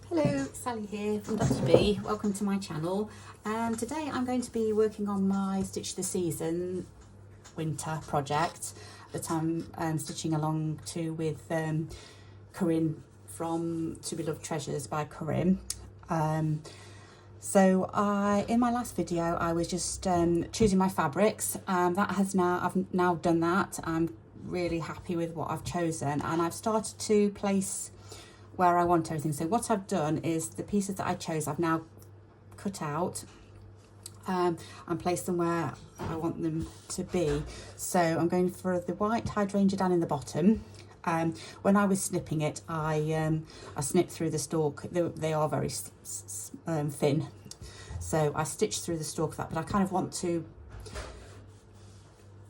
Hello, Sally here from Dr. B. Welcome to my channel. Today I'm going to be working on my Stitch the Season winter project that I'm stitching along to with Corinne from To Be Loved Treasures by Corinne. In my last video I was just choosing my fabrics. I've now done that. I'm really happy with what I've chosen, and I've started to place where I want everything. So what I've done is the pieces that I chose I've now cut out and placed them where I want them to be. So I'm going for the white hydrangea down in the bottom. When I was snipping it, I snipped through the stalk. They are very thin, so I stitched through the stalk of that, but I kind of want to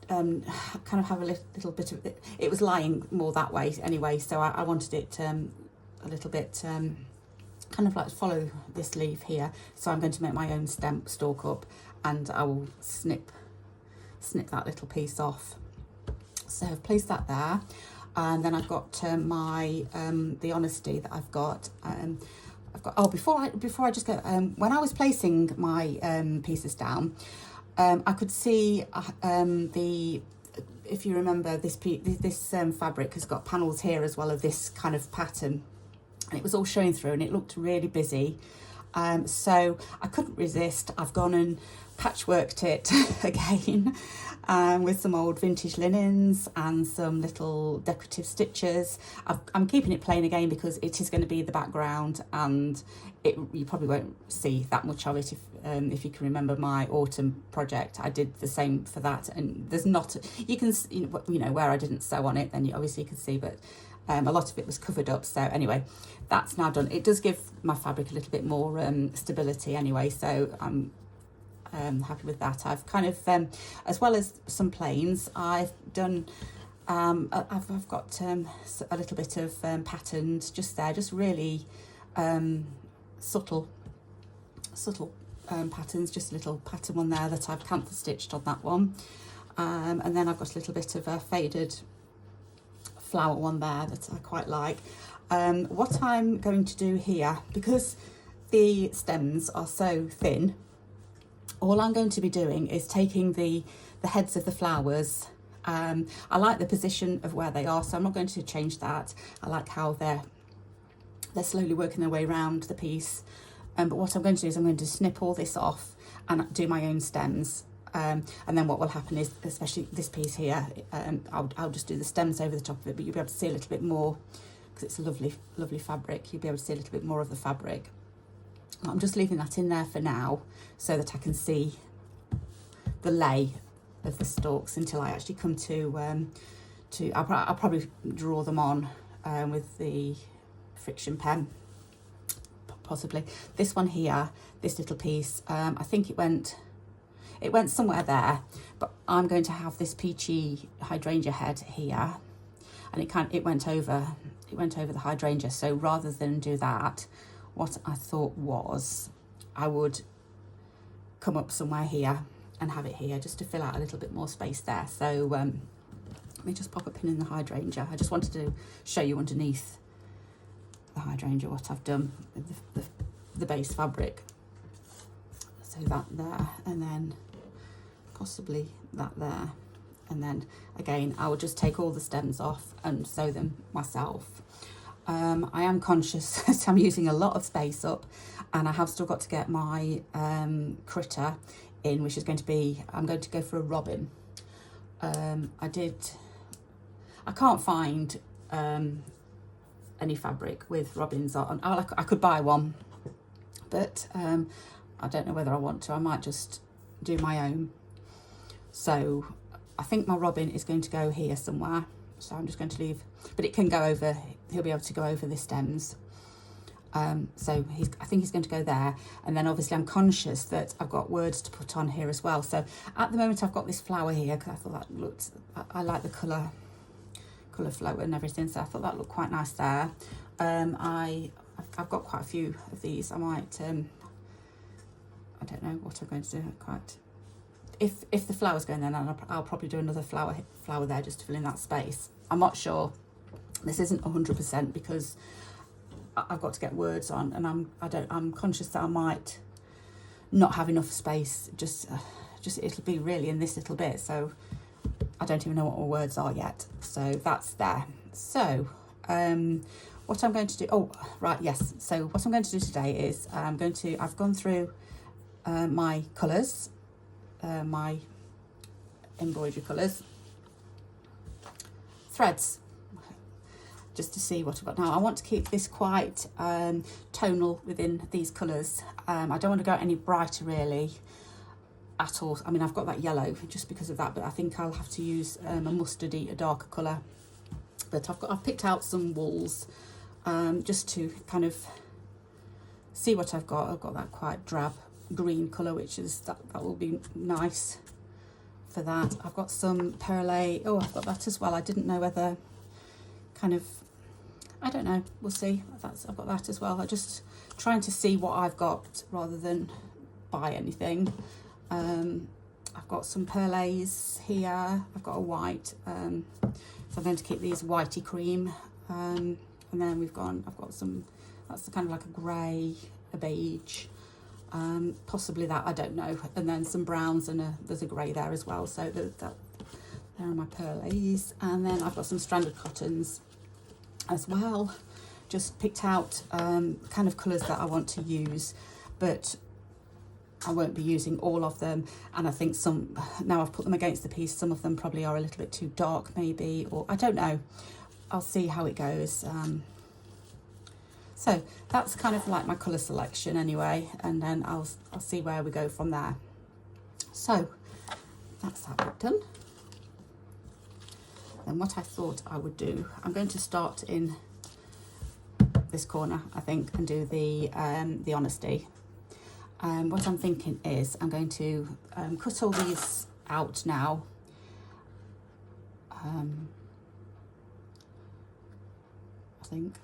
kind of have a little bit of it. It was lying more that way anyway, so I wanted it a little bit kind of like follow this leaf here. So I'm going to make my own stalk up, and I will snip that little piece off. So I've placed that there, and then I've got my the honesty that I've got. Before I just go, when I was placing my pieces down, I could see if you remember, this fabric has got panels here as well of this kind of pattern, and it was all showing through and it looked really busy. So I couldn't resist. I've gone and patchworked it again with some old vintage linens and some little decorative stitches. I'm keeping it plain again because it is going to be the background, and you probably won't see that much of it. If you can remember my autumn project, I did the same for that, and there's not, you can, you know, where I didn't sew on it, then you obviously can see, but a lot of it was covered up. So anyway, that's now done. It does give my fabric a little bit more stability anyway, so I'm happy with that. I've kind of, as well as some plains, I've done, I've got a little bit of patterned just there, just really subtle patterns, just a little pattern one there that I've canter stitched on that one, and then I've got a little bit of a faded flower one there that I quite like. What I'm going to do here, because the stems are so thin, all I'm going to be doing is taking the heads of the flowers. I like the position of where they are, so I'm not going to change that. I like how they're slowly working their way around the piece. But what I'm going to do is I'm going to snip all this off and do my own stems. And then what will happen is, especially this piece here, I'll just do the stems over the top of it, but you'll be able to see a little bit more, because it's a lovely fabric. You'll be able to see a little bit more of the fabric. I'm just leaving that in there for now so that I can see the lay of the stalks until I actually come to I'll probably draw them on with the friction pen, possibly. This one here, this little piece, I think it went somewhere there, but I'm going to have this peachy hydrangea head here, and it went over the hydrangea. So rather than do that, what I thought was I would come up somewhere here and have it here just to fill out a little bit more space there. So let me just pop a pin in the hydrangea. I just wanted to show you underneath the hydrangea what I've done with the base fabric. So that there, and then possibly that there, and then again I will just take all the stems off and sew them myself. I am conscious that I'm using a lot of space up, and I have still got to get my critter in, which is going to be, I'm going to go for a robin. I can't find any fabric with robins on. I could buy one, but I don't know whether I want to. I might just do my own. So I think my robin is going to go here somewhere. So I'm just going to leave, but it can go over, he'll be able to go over the stems. So I think he's going to go there. And then obviously I'm conscious that I've got words to put on here as well. So at the moment I've got this flower here, because I thought that looked, I like the colour flow and everything, so I thought that looked quite nice there. I've got quite a few of these. I might, I don't know what I'm going to do quite. If the flower's going there, then I'll probably do another flower there just to fill in that space. I'm not sure. This isn't 100% because I've got to get words on, and I'm conscious that I might not have enough space. Just it'll be really in this little bit, so I don't even know what all words are yet. So that's there. So what I'm going to do, oh right, yes, so what I'm going to do today is I've gone through my colours, my embroidery colours, threads, just to see what I've got now. I want to keep this quite tonal within these colours. I don't want to go any brighter really at all. I mean, I've got that yellow just because of that, but I think I'll have to use a mustardy, a darker colour. But I've picked out some wools just to kind of see what I've got. I've got that quite drab green colour, which is that will be nice for that. I've got some perle. Oh, I've got that as well. I didn't know whether kind of, I don't know, we'll see. I've got that as well. I'm just trying to see what I've got rather than buy anything. I've got some perles here. I've got a white, so I'm going to keep these whitey cream, and then I've got some, that's kind of like a grey, a beige, possibly that, I don't know, and then some browns, and there's a grey there as well. So there are my perles, and then I've got some stranded cottons as well. Just picked out kind of colours that I want to use, but I won't be using all of them. And I think some, now I've put them against the piece, some of them probably are a little bit too dark maybe, or I don't know. I'll see how it goes. So that's kind of like my colour selection anyway, and then I'll see where we go from there. So that's that bit done. Then what I thought I would do, I'm going to start in this corner, I think, and do the honesty. What I'm thinking is I'm going to cut all these out now. I think.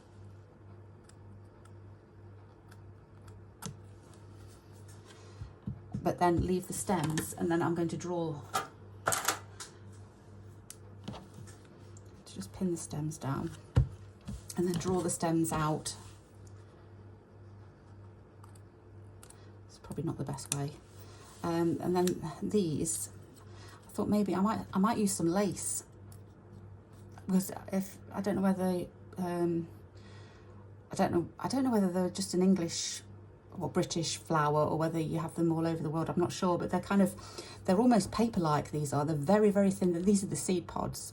But then leave the stems, and then I'm going to draw, to just pin the stems down, and then draw the stems out. It's probably not the best way. And then these, I thought maybe I might use some lace, because if I don't know whether I don't know whether they're just an English or British flower, or whether you have them all over the world. I'm not sure, but they're almost paper-like. These are. They're very, very thin. These are the seed pods,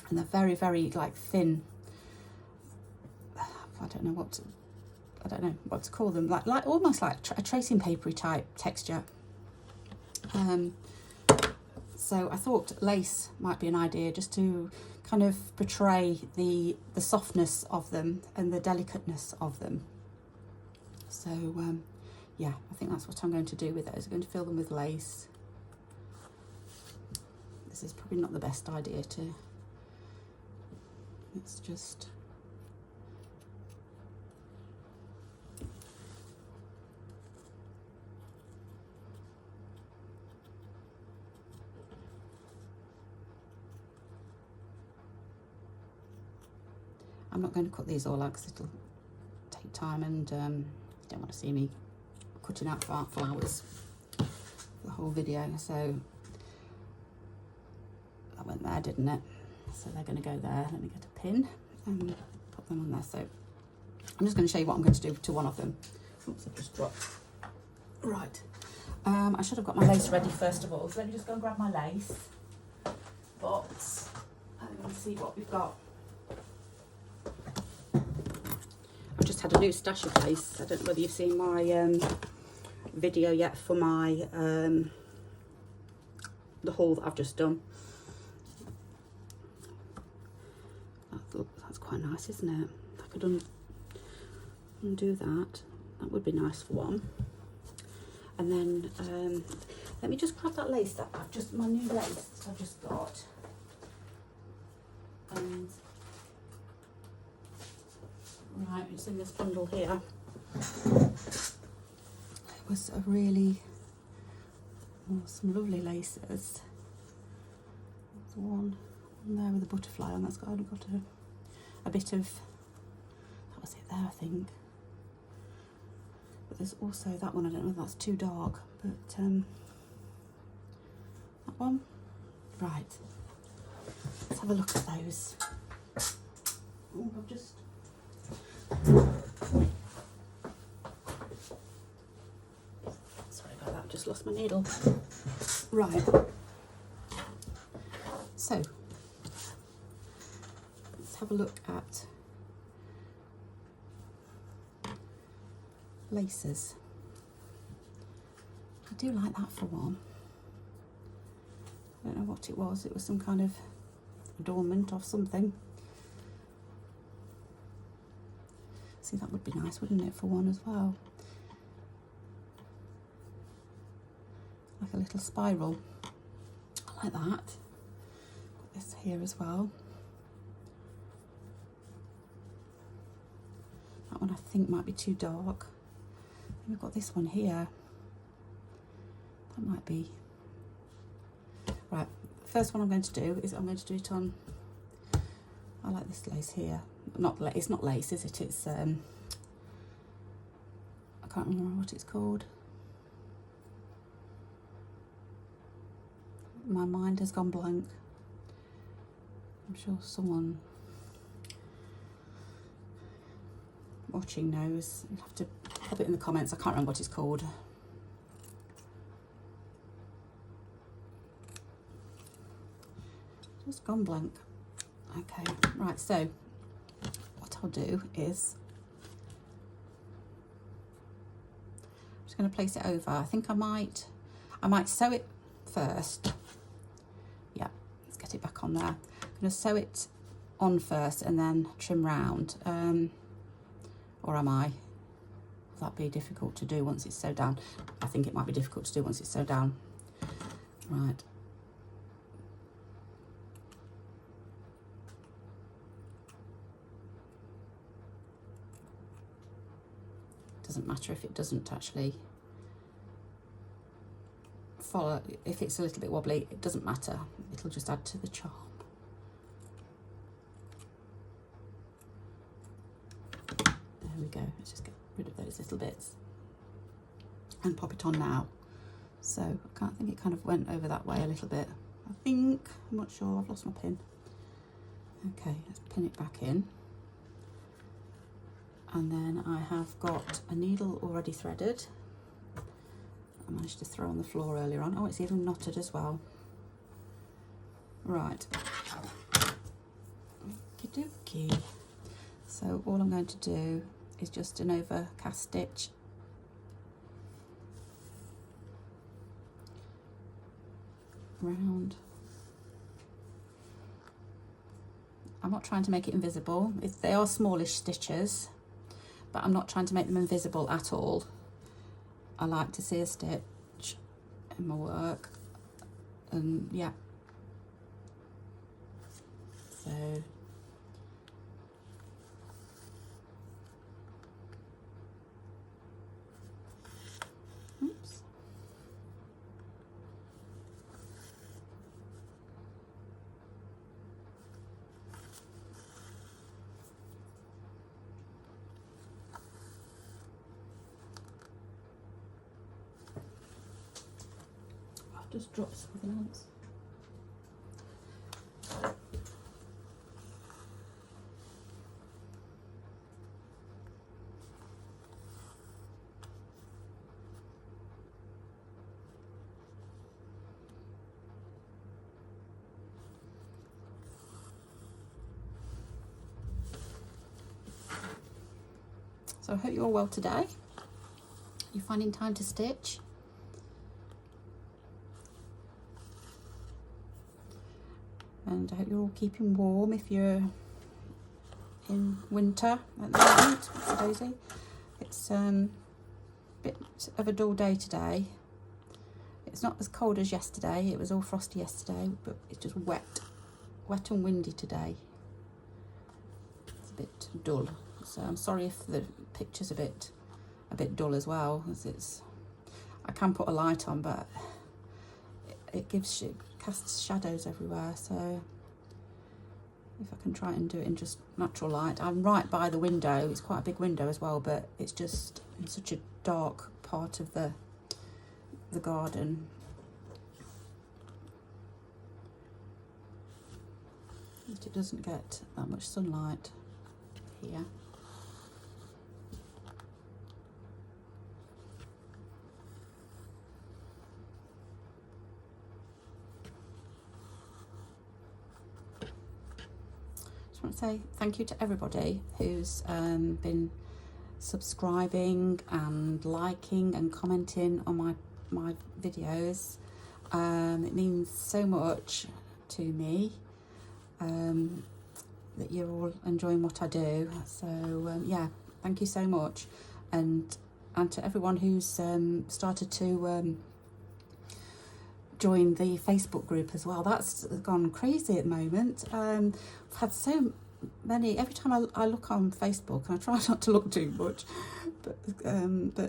and they're very, very like thin. I don't know what to call them. Like almost like a tracing papery type texture. So I thought lace might be an idea, just to kind of portray the softness of them and the delicateness of them. So yeah, I think that's what I'm going to do with those. I'm going to fill them with lace. This is probably not the best idea to, it's just, I'm not going to cut these all out because it'll take time, and you don't want to see me cutting out flowers for the whole video. So that went there, didn't it? So they're going to go there. Let me get a pin and put them on there. So I'm just going to show you what I'm going to do to one of them. Oops, I've just dropped. Right. I should have got my lace ready first of all. So let me just go and grab my lace box and see what we've got. I've just had a new stash of lace. I don't know whether you've seen my video yet for my the haul that I've just done. That's quite nice, isn't it? If I could undo that, that would be nice for one. And then let me just grab that lace that my new lace that I've just got. And right, it's in this bundle here. It was a really, some lovely laces. There's one there with a butterfly on. That's only got a bit of, was it there, I think. But there's also that one, I don't know if that's too dark, but that one. Right, let's have a look at those. Oh, I've just... Sorry about that, I've just lost my needle. Right, so let's have a look at laces. I do like that for one. I don't know what it was. It was some kind of adornment of something. See, that would be nice, wouldn't it, for one as well? Like a little spiral. I like that. Got this here as well. That one I think might be too dark. We've got this one here. That might be. Right, first one I'm going to do is I'm going to do it on, I like this lace here. It's not lace, is it? It's, I can't remember what it's called. My mind has gone blank. I'm sure someone watching knows. You'll have to pop it in the comments. I can't remember what it's called. Just gone blank. Okay, right, so what I'll do is I'm just going to place it over. I think I might sew it first. Yeah, let's get it back on there. I'm going to sew it on first and then trim round. Or am I? Will that be difficult to do once it's sewed down? I think it might be difficult to do once it's sewed down. Right. Doesn't matter if it doesn't actually follow. If it's a little bit wobbly, it doesn't matter. It'll just add to the charm. There we go. Let's just get rid of those little bits and pop it on now. So I can't think, it kind of went over that way a little bit. I think, I'm not sure, I've lost my pin. Okay, let's pin it back in. And then I have got a needle already threaded. I managed to throw on the floor earlier on. Oh, it's even knotted as well. Right. Okie dokie. So all I'm going to do is just an over cast stitch. Round. I'm not trying to make it invisible. They are smallish stitches, but I'm not trying to make them invisible at all. I like to see a stitch in my work, and yeah. So oops. I've just dropped something else. So I hope you're all well today. You're finding time to stitch. And I hope you're all keeping warm if you're in winter at the moment. What's the Daisy? It's a bit of a dull day today. It's not as cold as yesterday. It was all frosty yesterday, but it's just wet and windy today. It's a bit dull. So I'm sorry if the picture's a bit dull as well, as it's. I can put a light on, but it casts shadows everywhere. So if I can try and do it in just natural light. I'm right by the window. It's quite a big window as well, but it's just in such a dark part of the garden. It doesn't get that much sunlight here. Just want to say thank you to everybody who's been subscribing and liking and commenting on my videos. It means so much to me that you're all enjoying what I do. So yeah, thank you so much, and to everyone who's started to join the Facebook group as well. That's gone crazy at the moment. I've had so many. Every time I look on Facebook, and I try not to look too much, but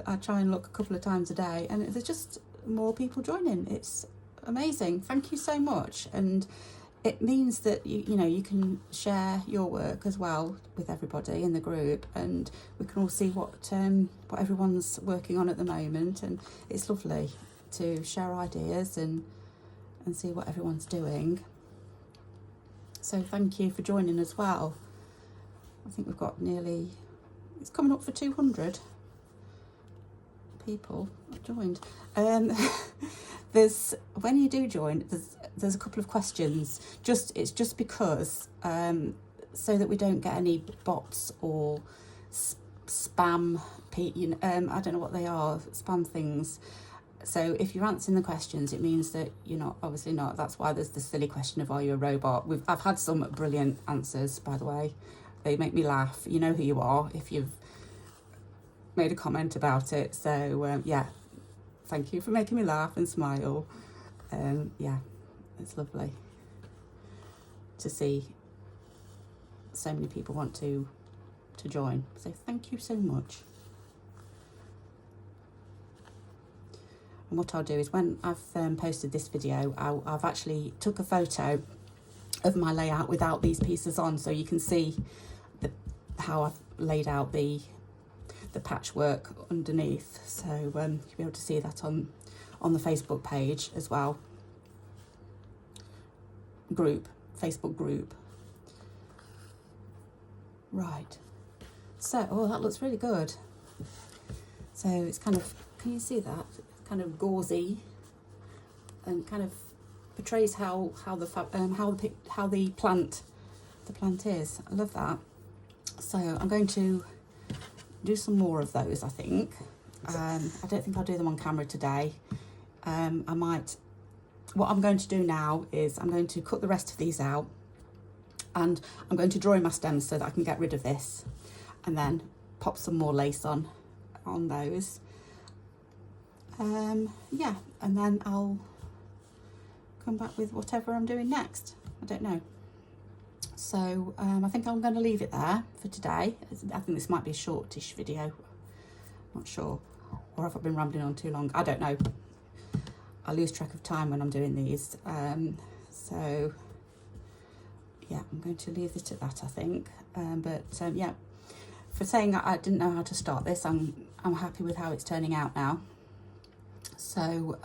I try and look a couple of times a day, and there's just more people joining. It's amazing. Thank you so much. And it means that you know, you can share your work as well with everybody in the group, and we can all see what everyone's working on at the moment, and it's lovely to share ideas and see what everyone's doing. So thank you for joining as well. I think we've got nearly, it's coming up for 200 people have joined. When you do join, there's a couple of questions. It's just because so that we don't get any bots or spam. I don't know what they are, spam things. So if you're answering the questions, it means that you're not, obviously not. That's why there's the silly question of, are you a robot? I've had some brilliant answers, by the way. They make me laugh. You know who you are if you've made a comment about it. So yeah, thank you for making me laugh and smile. Yeah, it's lovely to see so many people want to join. So thank you so much. And what I'll do is, when I've posted this video, I've actually took a photo of my layout without these pieces on, so you can see how I've laid out the patchwork underneath. So you'll be able to see that on the Facebook page as well. Facebook group. Right. So, oh, that looks really good. So it's kind of, can you see that? Kind of gauzy, and kind of portrays how the plant is. I love that. So I'm going to do some more of those, I think. I don't think I'll do them on camera today. What I'm going to do now is I'm going to cut the rest of these out, and I'm going to draw in my stems so that I can get rid of this, and then pop some more lace on those. Yeah, and then I'll come back with whatever I'm doing next. I don't know. So I think I'm going to leave it there for today. I think this might be a shortish video. Not sure. Or have I been rambling on too long? I don't know. I lose track of time when I'm doing these. So yeah, I'm going to leave it at that, I think. Yeah, for saying I didn't know how to start this, I'm happy with how it's turning out now. So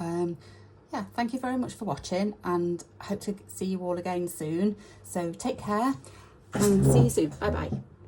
yeah, thank you very much for watching, and I hope to see you all again soon. So take care and see you soon. Bye bye.